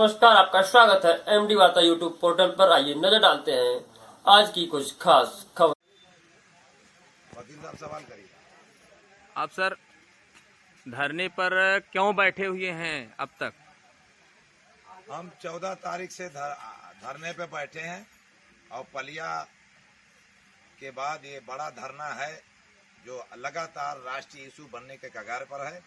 नमस्कार, आपका स्वागत है एमडी वार्ता यूट्यूब पोर्टल पर। आइए नजर डालते हैं आज की कुछ खास खबर। वकील साहब सवाल करिए। आप सर धरने पर क्यों बैठे हुए हैं अब तक? हम 14 तारीख से धरने पे बैठे हैं और पलिया के बाद ये बड़ा धरना है जो लगातार राष्ट्रीय इशू बनने के कगार पर है।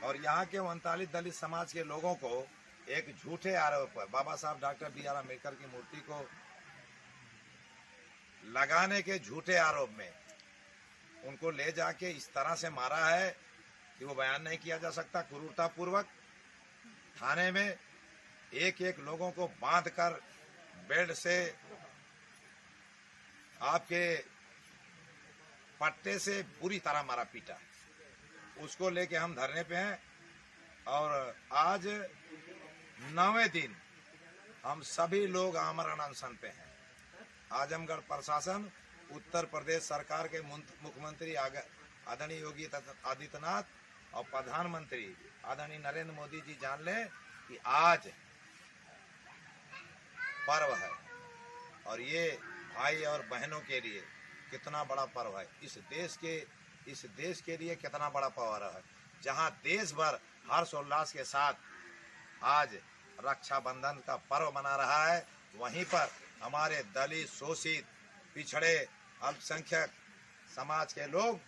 और यहाँ के 39 दलित समाज के लोगों को एक झूठे आरोप पर बाबा साहब डॉक्टर बी.आर. अम्बेडकर की मूर्ति को लगाने के झूठे आरोप में उनको ले जाके इस तरह से मारा है कि वो बयान नहीं किया जा सकता। क्रूरतापूर्वक थाने में एक एक लोगों को बांधकर बेल्ट से आपके पट्टे से बुरी तरह मारा पीटा। उसको लेके हम धरने पे हैं और आज 9वें दिन हम सभी लोग आमरण अनशन पे हैं। आजमगढ़ प्रशासन, उत्तर प्रदेश सरकार के मुख्यमंत्री आदरणीय योगी आदित्यनाथ और प्रधानमंत्री आदरणीय नरेंद्र मोदी जी जान लें कि आज पर्व है और ये भाई और बहनों के लिए कितना बड़ा पर्व है। इस देश के लिए कितना बड़ा पर्व है, जहां देश भर हर्षोल्लास के साथ आज रक्षाबंधन का पर्व मना रहा है, वहीं पर हमारे दलित, शोषित, पिछड़े, अल्पसंख्यक समाज के लोग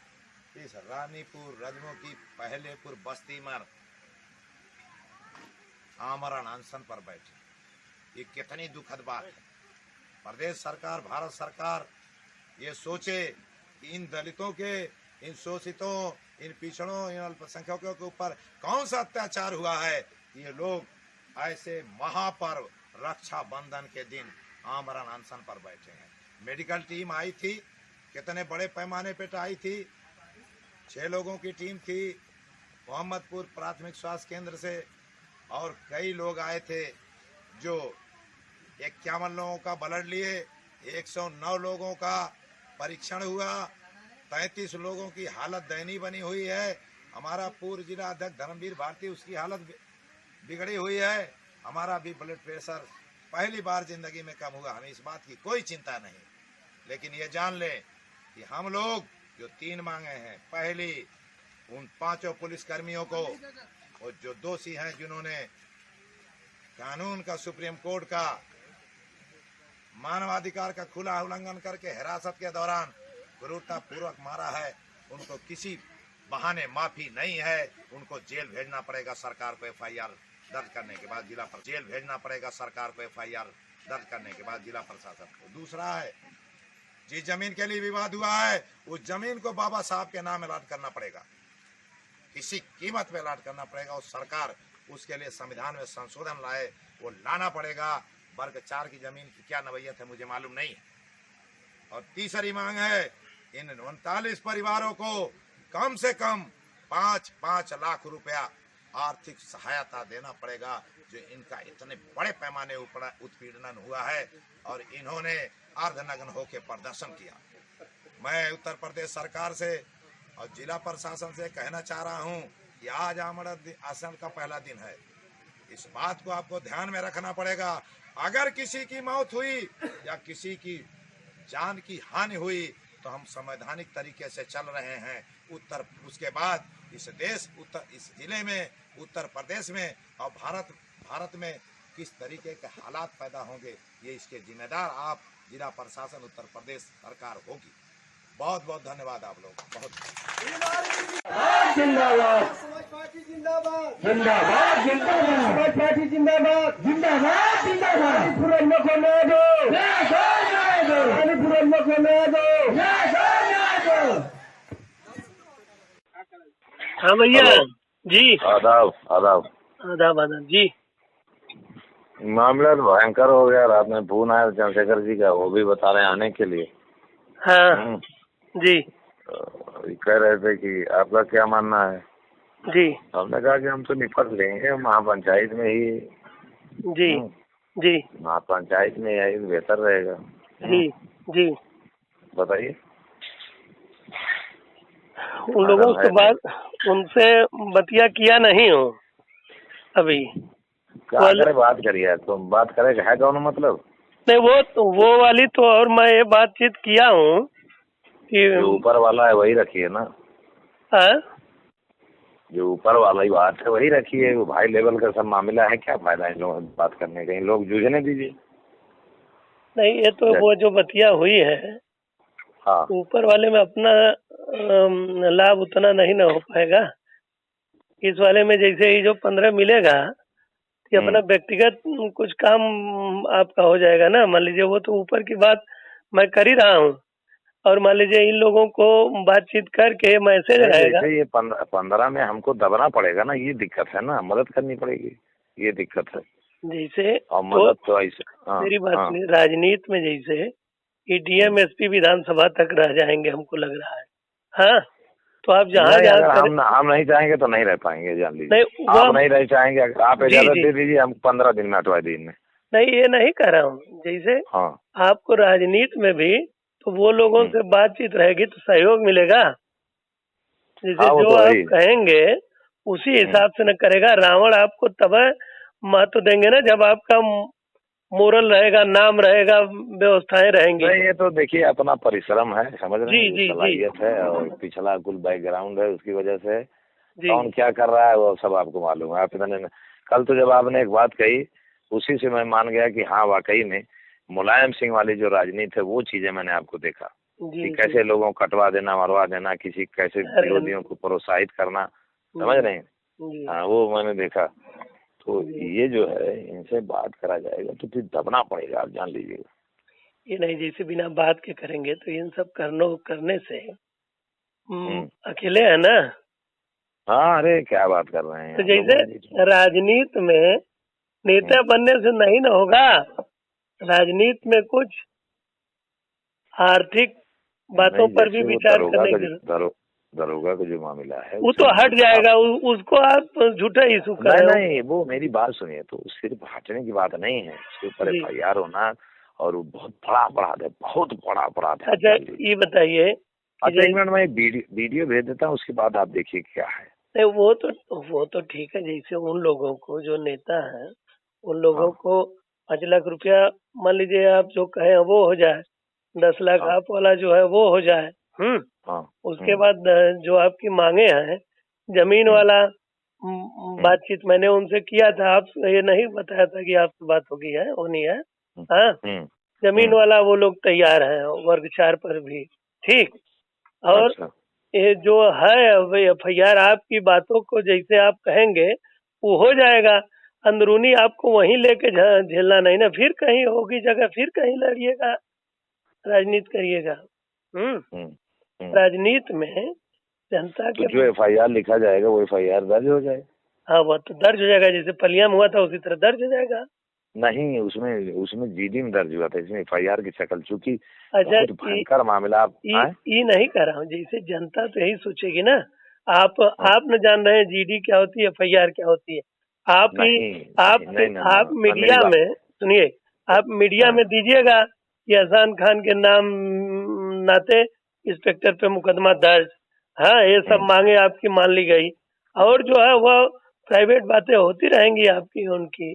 इस रानीपुर, रजमोकी, पहलेपुर बस्ती में आमरण अनशन पर बैठे। ये कितनी दुखद बात है। प्रदेश सरकार, भारत सरकार ये सोचे कि इन दलितों के, इन शोषितों, इन पिछड़ों, इन अल्पसंख्यकों के ऊपर कौन सा अत्याचार हुआ है कि ये लोग ऐसे महापर्व रक्षाबंधन के दिन आमरण अनशन पर बैठे हैं। मेडिकल टीम आई थी, कितने बड़े पैमाने पे आई थी, 6 लोगों की टीम थी मोहम्मदपुर प्राथमिक स्वास्थ्य केंद्र से, और कई लोग आए थे जो 51 लोगों का ब्लड लिए, 109 लोगों का परीक्षण हुआ, 33 लोगों की हालत दयनीय बनी हुई है। हमारा पूर्व जिला अध्यक्ष धर्मवीर भारती, उसकी हालत बिगड़ी हुई है। हमारा भी ब्लड प्रेशर पहली बार जिंदगी में कम हुआ। हमें इस बात की कोई चिंता नहीं, लेकिन ये जान लें कि हम लोग जो 3 मांगे हैं, पहली उन 5 पुलिस कर्मियों को और जो दोषी हैं जिन्होंने कानून का, सुप्रीम कोर्ट का, मानवाधिकार का खुला उल्लंघन करके हिरासत के दौरान क्रूरतापूर्वक मारा है, उनको किसी बहाने माफी नहीं है। उनको जेल भेजना पड़ेगा सरकार को एफआईआर दर्ज करने के बाद, जिला पर जेल भेजना पड़ेगा सरकार को एफआईआर दर्ज करने के बाद जिला प्रशासन को। दूसरा है, जिस जमीन के लिए विवाद हुआ है उस जमीन को बाबा साहब के नाम अलॉट करना पड़ेगा, किसी कीमत पे अलॉट करना पड़ेगा। और सरकार उसके लिए संविधान में संशोधन लाए, वो लाना पड़ेगा। वर्ग 4 की जमीन की क्या नवैयत है मुझे मालूम नहीं है। और तीसरी मांग है, इन 39 परिवारों को कम से कम 5-5 लाख रुपया आर्थिक सहायता देना पड़ेगा, जो इनका इतने बड़े पैमाने ऊपर उत्पीड़न हुआ है और इन्होंने अर्धनग्न होकर प्रदर्शन किया। मैं उत्तर प्रदेश सरकार से और जिला प्रशासन से कहना चाह रहा हूं कि आज आमरण अनशन का पहला दिन है। इस बात को आपको ध्यान में रखना पड़ेगा। अगर किसी की मौत हुई या किसी की जान की हानि हुई तो हम संवैधानिक तरीके से चल रहे हैं। उसके बाद इस जिले में, उत्तर प्रदेश में और भारत में किस तरीके के हालात पैदा होंगे, ये इसके जिम्मेदार आप, जिला प्रशासन, उत्तर प्रदेश सरकार होगी। बहुत बहुत धन्यवाद आप लोग। बहुत जिंदाबाद समाज पार्टी, जिंदाबाद जिंदाबाद जिंदाबाद समाज पार्टी, जिंदाबाद जिंदाबाद जिंदाबाद। पुरन्ना को न्याय दो, पुरन्ना को न्याय दो। हाँ भैया जी। आदाब आदाब आदाब आदाब जी। मामला तो भयंकर हो गया। रात में फोन आया चंद्रशेखर जी का, वो भी बता रहे हैं आने के लिए। हाँ जी। कह रहे थे कि आपका क्या मानना है जी। हमने कहा कि हम तो निपट लेंगे महापंचायत में ही। जी जी। महापंचायत में यही बेहतर रहेगा। जी जी। बताइए। उन लोगों के बाद उनसे बतिया किया नहीं हो अभी। क्या करे, बात करिए तो बात करे है कौन मतलब। नहीं वो वाली तो, और मैं ये बातचीत किया हूँ कि जो ऊपर वाला है वही रखिए ना, हाँ? जो ऊपर वाला ही बात है वही रखिए। वो भाई लेवल का सब मामला है, क्या फायदा इन लोगों से बात करने का, इन लोग जूझने दीजिए। नहीं, ये तो वो जो बतिया हुई है हाँ ऊपर वाले में अपना लाभ उतना नहीं ना हो पाएगा। इस वाले में जैसे ही जो 15 मिलेगा, ये अपना व्यक्तिगत कुछ काम आपका हो जाएगा ना। मान लीजिए वो तो ऊपर की बात मैं कर ही रहा हूँ, और मान लीजिए इन लोगों को बातचीत करके मैसेज रहेगा। जैसे ये 15 में हमको दबना पड़ेगा ना, ये दिक्कत है ना, मदद करनी पड़ेगी, ये दिक्कत है। जैसे और मदद तो ऐसे मेरी बात सुनिए, राजनीति में जैसे ये डीएम एसपी विधानसभा तक रह जाएंगे हमको लग रहा है। हाँ, तो आप जहाँ अगर जहाँ हम नहीं चाहेंगे तो नहीं रह पाएंगे, जान लीजिए। नहीं, आप नहीं रह चाहेंगे, अगर आप इजाजत दे दीजिए, हम 15 दिन में हटवा दिन में। नहीं, ये नहीं कह रहा हूँ। जैसे हाँ आपको राजनीति में भी तो वो लोगों से बातचीत रहेगी तो सहयोग मिलेगा। जैसे हाँ, वो जो तो आप है। कहेंगे उसी हिसाब से न करेगा। रावण आपको तब महत्व देंगे ना जब आपका मोरल रहेगा, नाम रहेगा, व्यवस्थाएं रहेंगी। नहीं, ये तो देखिए अपना परिश्रम है, समझ रहे हैं, जी, सलाहियत है और पिछला कुल बैकग्राउंड है, उसकी वजह से जी कौन क्या कर रहा है वो सब आपको मालूम है। आप इतने कल तो जब आपने एक बात कही, उसी से मैं मान गया कि हाँ वाकई में मुलायम सिंह वाली जो राजनीति है वो चीजें मैंने आपको देखा कि कैसे लोगों को कटवा देना, मरवा देना, किसी कैसे विरोधियों को प्रोत्साहित करना, समझ रहे हैं। हाँ, वो मैंने देखा। तो ये जो है इनसे बात करा जाएगा तो फिर दबना पड़ेगा, आप जान लीजिएगा। ये नहीं, जैसे बिना बात के करेंगे तो इन सब करने से अकेले है ना। हाँ, अरे क्या बात कर रहे हैं। तो जैसे राजनीति में नेता बनने से नहीं ना होगा, राजनीति में कुछ आर्थिक बातों पर भी विचार करने की। दरोगा का जो मामला है वो तो हट जाएगा, उसको आप झूठा इशू कर रहे हो। नहीं, वो मेरी बात सुनिए, तो सिर्फ हटने की बात नहीं है, उसके ऊपर FIR होना, और वो बहुत बड़ा अपराध है, बहुत बड़ा अपराध है। अच्छा, ये बताइए। अच्छा, एक मिनट में वीडियो भेज देता हूँ, उसके बाद आप देखिए क्या है। नहीं, वो तो ठीक है। जैसे उन लोगों को जो नेता है उन लोगों को 5 लाख रुपया मान लीजिए आप जो कहे वो हो जाए, 10 लाख आप वाला जो है वो हो जाए। उसके बाद जो आपकी मांगे हैं जमीन वाला, बातचीत मैंने उनसे किया था, आप ये नहीं बताया था कि आपसे बात होगी है, होनी है। हाँ, जमीन वाला वो लोग तैयार हैं, वर्ग 4 पर भी। ठीक, और ये जो है FIR आपकी बातों को जैसे आप कहेंगे वो हो जाएगा। अंदरूनी आपको वहीं लेके झेलना नहीं ना, फिर कहीं होगी जगह, फिर कहीं लड़िएगा, राजनीति करिएगा। राजनीति में जनता के जो FIR लिखा जाएगा वो FIR दर्ज हो जाए। हाँ, वो तो दर्ज हो जाएगा, जैसे पलिया में हुआ था उसी तरह दर्ज हो जाएगा। नहीं, उसमें GD में दर्ज हुआ था, इसमें FIR की शक्ल, चूंकि अच्छा, भयंकर मामला। ये नहीं कर रहा हूँ, जैसे जनता तो यही सोचेगी ना। आप न जान रहे हैं GD क्या होती है, FIR क्या होती है। आप मीडिया में सुनिए, आप मीडिया में दीजिएगा कि एहसान खान के नाम नाते इंस्पेक्टर पे मुकदमा दर्ज। हाँ, ये सब मांगे आपकी मान ली गई, और जो है वह प्राइवेट बातें होती रहेंगी आपकी उनकी।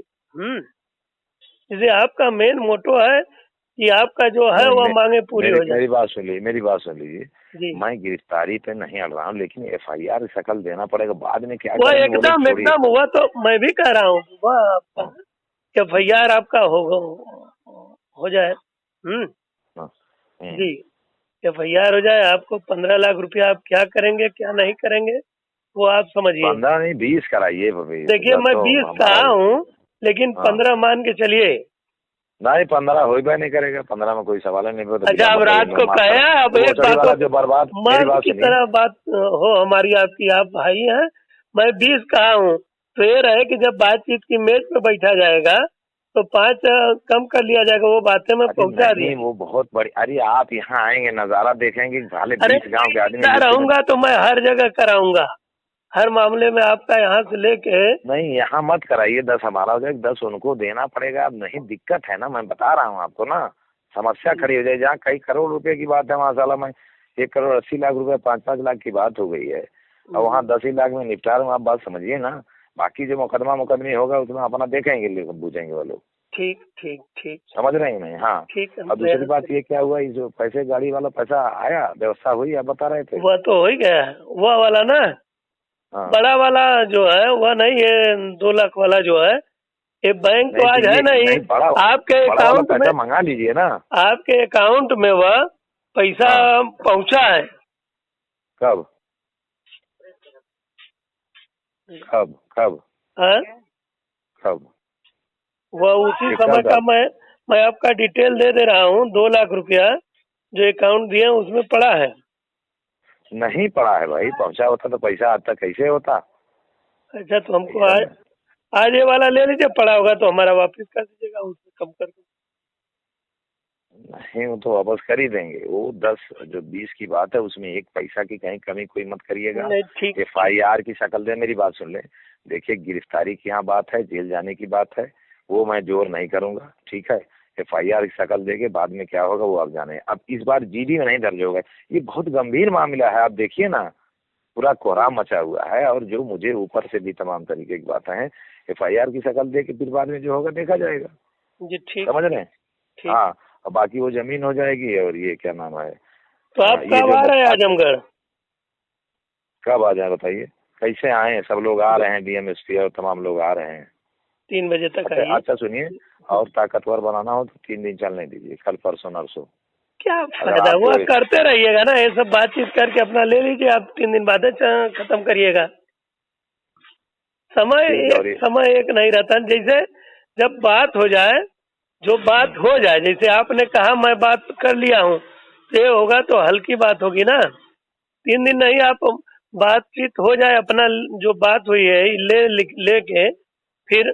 इसलिए आपका मेन मोटो है कि आपका जो है वह मांगे पूरी हो जाए। मेरी बात सुन लीजिए, मैं गिरफ्तारी पे नहीं अड़ रहा हूँ, लेकिन FIR शक्ल देना पड़ेगा बाद में। क्या वह एकदम हुआ, तो मैं भी कह रहा हूँ वह आपका FIR आपका हो जाए। जी, FIR हो जाए, आपको 15 लाख रुपया आप क्या करेंगे क्या नहीं करेंगे वो आप समझिए। 15 नहीं 20 कराइए। देखिए, मैं 20 कहा हूँ, लेकिन 15 मान के चलिए। नहीं, 15 हो ही नहीं करेगा, 15 में कोई सवाल ही नहीं। अच्छा, अब रात को कहे, अब एक बात जो बर्बाद की तरह बात हो हमारी आपकी, आप भाई हैं, मैं 20 कहा हूँ, तो ये रहे कि जब बातचीत की मेज पे बैठा जाएगा तो 5 कम कर लिया जाएगा, वो बातें मैं पहुँचा दी। वो बहुत बड़ी। अरे आप यहाँ आएंगे, नजारा देखेंगे, 20 गाँव के आदमी रहूंगा तो मैं हर जगह कराऊंगा, हर मामले में आपका यहाँ से लेके। नहीं, यहाँ मत कराइए, 10 हमारा हो जाए, 10 उनको देना पड़ेगा। अब नहीं, दिक्कत है ना, मैं बता रहा हूँ आपको ना, समस्या खड़ी हो जाए। जहाँ कई करोड़ रुपए की बात है, माशाल्लाह में 1 करोड़ 80 लाख रुपए, 5-5 लाख की बात हो गई है, और वहाँ 10 ही लाख में निपटा रहा हूँ। आप बात समझिए ना, बाकी जो मुकदमी होगा उसमें अपना देखेंगे, लेकिन पूछेंगे वो लोग। ठीक ठीक ठीक समझ रहे हैं नहीं? हाँ। ठीक है। और दूसरी बात ये क्या हुआ, ये जो पैसे गाड़ी वाला पैसा आया, व्यवस्था हुई, आप बता रहे थे। वह तो हो ही गया है, वह वाला ना, हाँ। बड़ा वाला जो है वह नहीं, ये 2 लाख वाला जो है, ये बैंक तो आज है नहीं, आपके अकाउंट में पैसा मंगा लीजिए ना। आपके अकाउंट में वह पैसा पहुंचा है। कब कब कब हाँ? कब? वह उसी समय का मैं आपका डिटेल दे रहा हूँ। 2 लाख रुपया जो अकाउंट दिए उसमें पड़ा है। नहीं पड़ा है भाई, पहुंचा होता तो पैसा आज तक कैसे होता। अच्छा, तो हमको आज ये वाला ले लीजिए, पड़ा होगा तो हमारा वापस कर दीजिएगा, उससे कम करके। नहीं, वो तो वापस कर ही देंगे। वो 10 जो 20 की बात है, उसमें एक पैसा की कहीं कमी कोई मत करिएगा। FIR की शक्ल दे, मेरी बात सुन ले। देखिए, गिरफ्तारी की यहाँ बात है, जेल जाने की बात है, वो मैं जोर नहीं करूंगा, ठीक है। FIR की शक्ल देके बाद में क्या होगा वो आप जाने। अब इस बार GD में नहीं दर्ज होगा, ये बहुत गंभीर मामला है। आप देखिए ना, पूरा कोहराम मचा हुआ है, और जो मुझे ऊपर से भी तमाम तरीके की बातें हैं, FIR की शक्ल दे के फिर बाद में जो होगा देखा जाएगा जी। ठीक, समझ रहे हैं? हाँ, और बाकी वो जमीन हो जाएगी। और ये क्या नाम है, तो आप कब आ रहे हैं आजमगढ़? कब आ जाए बताइए? कैसे आए? सब लोग आ रहे हैं, DMSP और तमाम लोग आ रहे हैं। 3 बजे तक आइए। अच्छा सुनिए, और ताकतवर बनाना हो तो 3 दिन चलने दीजिए, कल परसों नरसों। क्या फायदा हुआ, करते रहिएगा ना, ये सब बातचीत करके अपना ले लीजिए। आप 3 दिन बाद खत्म करिएगा। समय एक नहीं रहता। जैसे जब बात हो जाए, जो बात हो जाए, जैसे आपने कहा मैं बात कर लिया हूँ, ये होगा तो हल्की बात होगी ना। 3 दिन नहीं, आप बातचीत हो जाए, अपना जो बात हुई है लेके फिर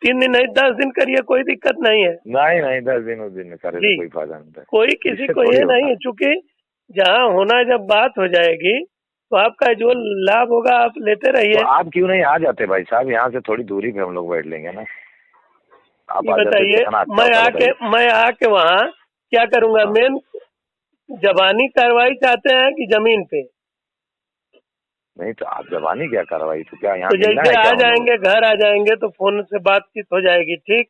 3 दिन नहीं 10 दिन करिए, कोई दिक्कत नहीं है। नहीं 10 दिन उस दिन में करे तो कोई फायदा नहीं है। कोई किसी को ये नहीं है, चूंकि जहाँ होना जब बात हो जाएगी तो आपका जो लाभ होगा आप लेते रहिए। तो आप क्यों नहीं आ जाते भाई साहब? यहाँ से थोड़ी दूरी पे हम लोग बैठ लेंगे ना। आप बताइए, मैं आके वहाँ क्या करूँगा? मेन जबानी कार्रवाई चाहते हैं कि जमीन पे? नहीं तो आप जबानी क्या कार्रवाई, तो क्या यहाँ तो जैसे आ जाएंगे, घर आ जाएंगे तो फोन से बातचीत हो जाएगी। ठीक,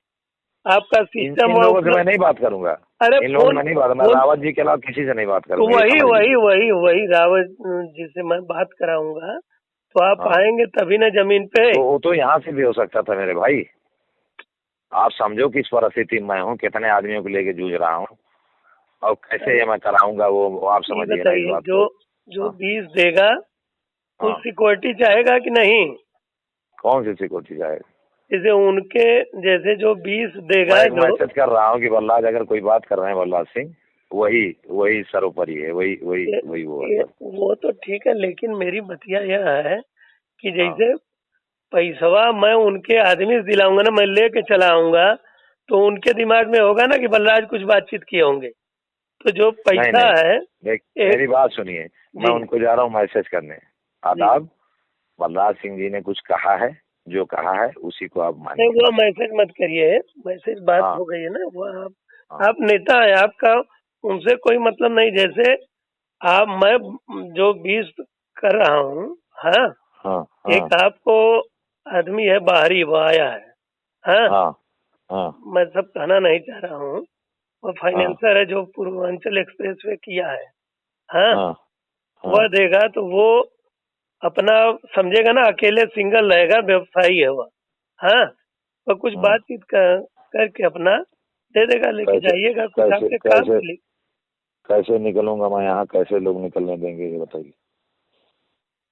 आपका सिस्टम। इन लोगों से मैं नहीं बात करूंगा। अरे इन लोगों से मैं नहीं बात, मैं रावत जी के अलावा किसी से नहीं बात करूंगा। वही रावत जी से मैं बात कराऊंगा, तो आप आएंगे तभी ना जमीन पे। तो वो तो यहाँ से भी हो सकता था मेरे भाई। आप समझो किस परिस्थिति में मैं हूँ, कितने आदमियों को लेके जूझ रहा हूँ, और कैसे ये मैं कराऊंगा वो आप समझिए ना इस बात को। जो 20 देगा वो सिक्योरिटी चाहेगा कि नहीं? कौन सी सिक्योरिटी चाहेगा? जैसे उनके जैसे जो 20 देगा, मैं मैसेज कर रहा हूँ कि बल्लाज अगर कोई बात कर रहे हैं, बल्लाज सिंह वही सर्वोपरि है, वही वो तो ठीक है। लेकिन मेरी बतिया यह है कि जैसे पैसवा मैं उनके आदमी से दिलाऊंगा ना, मैं लेके चला आऊंगा, तो उनके दिमाग में होगा ना कि बल्लाज कुछ बातचीत किए होंगे। तो जो पैसा है, मेरी बात सुनिए, मैं उनको जा रहा हूँ मैसेज करने, आदाब, बलराज सिंह जी ने कुछ कहा है, जो कहा है उसी को आप मानिए। वो मैसेज मत करिए, मैसेज बात हो गई है ना। वो आप नेता है, आपका उनसे कोई मतलब नहीं। जैसे मैं जो 20 कर रहा हूँ, एक आपको आदमी है बाहरी, वो आया है। मैं सब कहना नहीं चाह रहा हूँ, वो फाइनेंसर है जो पूर्वांचल एक्सप्रेस वे किया है। वह देगा तो वो अपना समझेगा ना, अकेले सिंगल रहेगा, व्यवसायी है वह। तो कुछ बातचीत करके अपना दे देगा, लेके जाइएगा। कुछ आपके काम के लिए। कैसे निकलूंगा मैं यहाँ? कैसे लोग निकलने देंगे ये बताइए?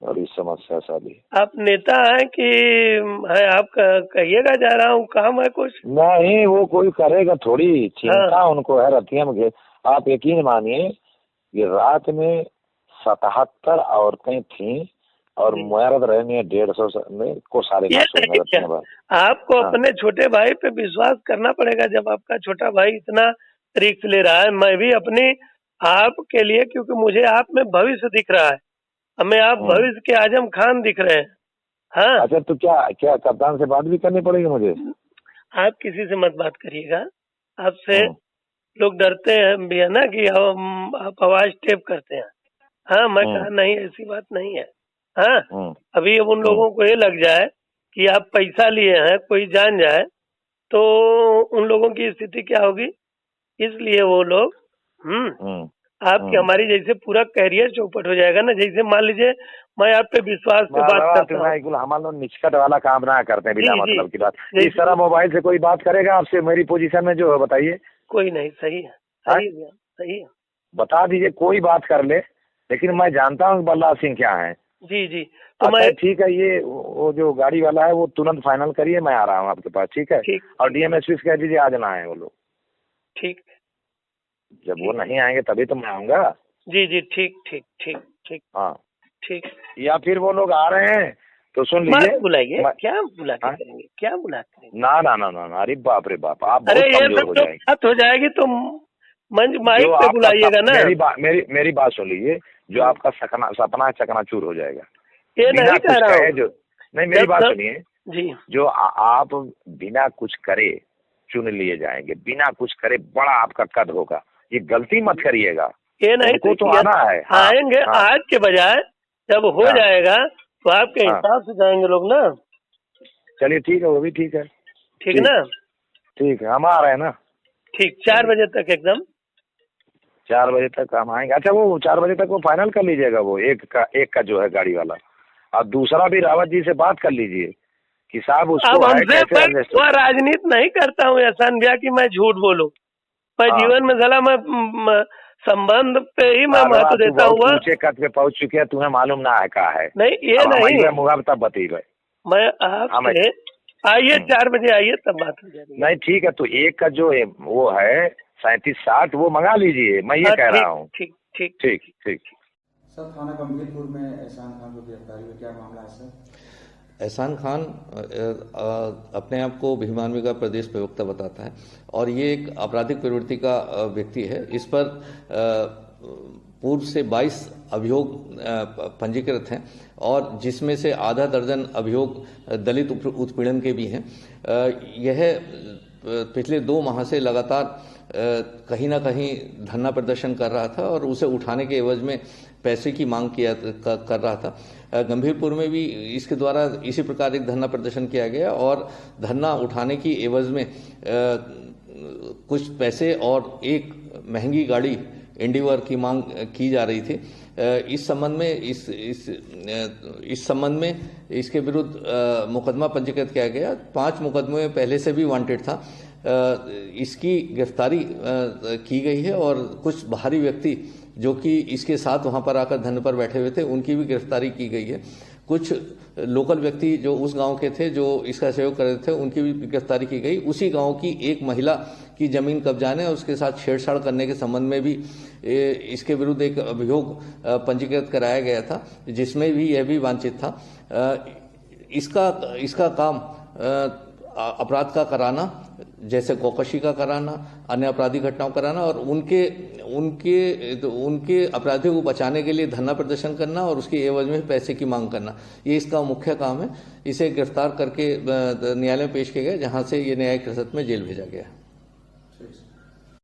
और इस समस्या साली, आप नेता हैं कि है? आप कहिएगा जा रहा हूँ, काम है कुछ? नहीं, वो कोई करेगा थोड़ी, चिंता उनको है रतिया में। आप यकीन मानिए, ये रात में 77 औरतें थीं और मुआरत रहनी है 150 में को सारे। आपको अपने छोटे भाई पे विश्वास करना पड़ेगा, जब आपका छोटा भाई इतना रिस्क ले रहा है। मैं भी अपने आपके लिए, क्योंकि मुझे आप में भविष्य दिख रहा है, हमें आप भविष्य के आजम खान दिख रहे हैं। अच्छा, तो क्या कप्तान से बात भी करनी पड़ेगी मुझे? आप किसी से मत बात करिएगा, आपसे लोग डरते हैं भी है ना कि आप आवाज टेप करते हैं। मैं कहा नहीं, ऐसी बात नहीं है। अभी अब उन लोगों को ये लग जाए कि आप पैसा लिए हैं, कोई जान जाए तो उन लोगों की स्थिति क्या होगी। इसलिए वो लोग आपकी हमारी जैसे पूरा कैरियर चौपट हो जाएगा ना। जैसे मान लीजिए मैं आप पे विश्वास पे बात करता हूँ, हम लोग निष्कट वाला काम ना करते हैं बिना जी, मतलब की बात। इस तरह मोबाइल से कोई बात करेगा आपसे मेरी पोजीशन में जो है बताइए। कोई नहीं, सही है, सही है, सही है। बता दीजिए, कोई बात कर ले, लेकिन मैं जानता हूँ बल्ला सिंह क्या है। जी जी, तो अच्छा मैं ठीक है, ये वो जो गाड़ी वाला है वो तुरंत फाइनल करिए, मैं आ रहा हूँ आपके पास, ठीक है। ठीक, और डीएमएसपी से कह दीजिए आज ना आए वो लोग। ठीक, जब वो नहीं आएंगे तभी तो मैं आऊंगा। जी जी, ठीक ठीक ठीक ठीक हाँ ठीक। या फिर वो लोग आ रहे हैं तो सुन मत लीजिए। बुलाइए, मैं- क्या बुला के हाँ? करेंगे, क्या बुला के करेंगे। ना ना ना ना ना, अरे बाप रे बाप, आप अरे बहुत ये कमजोर सब हो तो जाएंगे। बात हो जाएगी तो मंच माइक जो पे आपका बुलाइएगा ना। मेरी बात सुन लीजिए, जो आपका सपना चकनाचूर हो जाएगा। ये बिना नहीं कुछ कह रहा कहे हूँ। जो नहीं, मेरी जब बात तक- सुनिए, जी जो आप बिना कुछ करे चुन लिए जाएंगे, बिना कुछ करे बड़ा आपका कद होगा, ये गलती मत करिएगा। ये नहीं उनको तो किया- आना है। हाँ, आएंगे हाँ, आज के बजाय जब हो हाँ। जाएगा तो आपके हाँ। हिसाब से जाएंगे लोग ना। चलिए ठीक है, वो भी ठीक है। ठीक है ना। ठीक है, हम आ रहे हैं ना। ठीक, 4 बजे तक एकदम। 4 बजे तक हम आएंगे। अच्छा वो 4 बजे तक वो फाइनल कर लीजिएगा, वो एक का जो है गाड़ी वाला, और दूसरा भी रावत जी से बात कर लीजिए कि साहब अब उसको है हमसे कैसे एडजस्ट। वह राजनीति नहीं करता हूँ एहसान भैया कि मैं झूठ बोलूं। मैं हाँ। जीवन में साला मैं संबंध पे ही मैं महत्व देता हूँ। वह ऊंचे कद पे पहुंच चुके हैं, तुम्हें मालूम ना है क्या है। नहीं, ये नहीं, मुगाब बती भाई। मैं आपसे आइए 4 बजे आइए तब बात हो जाएगी। नहीं ठीक है, तो एक का जो है वो है 3760 वो मंगा लीजिए, मैं ये कह रहा हूँ। ठीक ठीक ठीक ठीक। सर थाना गंभीरपुर में एहसान खान को गिरफ्तारी हुई, क्या मामला है सर? एहसान खान अपने आप को भीमान्वी का प्रदेश प्रवक्ता बताता है और ये एक आपराधिक प्रवृत्ति का व्यक्ति है। इस पर पूर्व से 22 अभियोग पंजीकृत हैं और जिसमें से आधा दर्जन अभियोग दलित उत्पीड़न के भी हैं। यह पिछले 2 माह से लगातार कहीं ना कहीं धरना प्रदर्शन कर रहा था और उसे उठाने के एवज में पैसे की मांग कर रहा था। गंभीरपुर में भी इसके द्वारा इसी प्रकार एक धरना प्रदर्शन किया गया और धरना उठाने की एवज में कुछ पैसे और एक महंगी गाड़ी एंडीवर की मांग की जा रही थी। इस संबंध में इस संबंध में इसके विरुद्ध मुकदमा पंजीकृत किया गया। 5 मुकदमे में पहले से भी वांटेड था। इसकी गिरफ्तारी की गई है और कुछ बाहरी व्यक्ति जो कि इसके साथ वहां पर आकर धरने पर बैठे हुए थे उनकी भी गिरफ्तारी की गई है। कुछ लोकल व्यक्ति जो उस गांव के थे जो इसका सहयोग कर रहे थे उनकी भी गिरफ्तारी की गई। उसी गांव की एक महिला की जमीन कब्जाने और उसके साथ छेड़छाड़ करने के संबंध में भी इसके विरुद्ध एक अभियोग पंजीकृत कराया गया था, जिसमें भी यह भी वांछित था। इसका काम अपराध का कराना, जैसे गौकशी का कराना, अन्य आपराधिक घटनाओं कराना और उनके अपराधियों को बचाने के लिए धरना प्रदर्शन करना और उसके एवज में पैसे की मांग करना, ये इसका मुख्य काम है। इसे गिरफ्तार करके न्यायालय में पेश किया गया, जहां से ये न्यायिक हिरासत में जेल भेजा गया।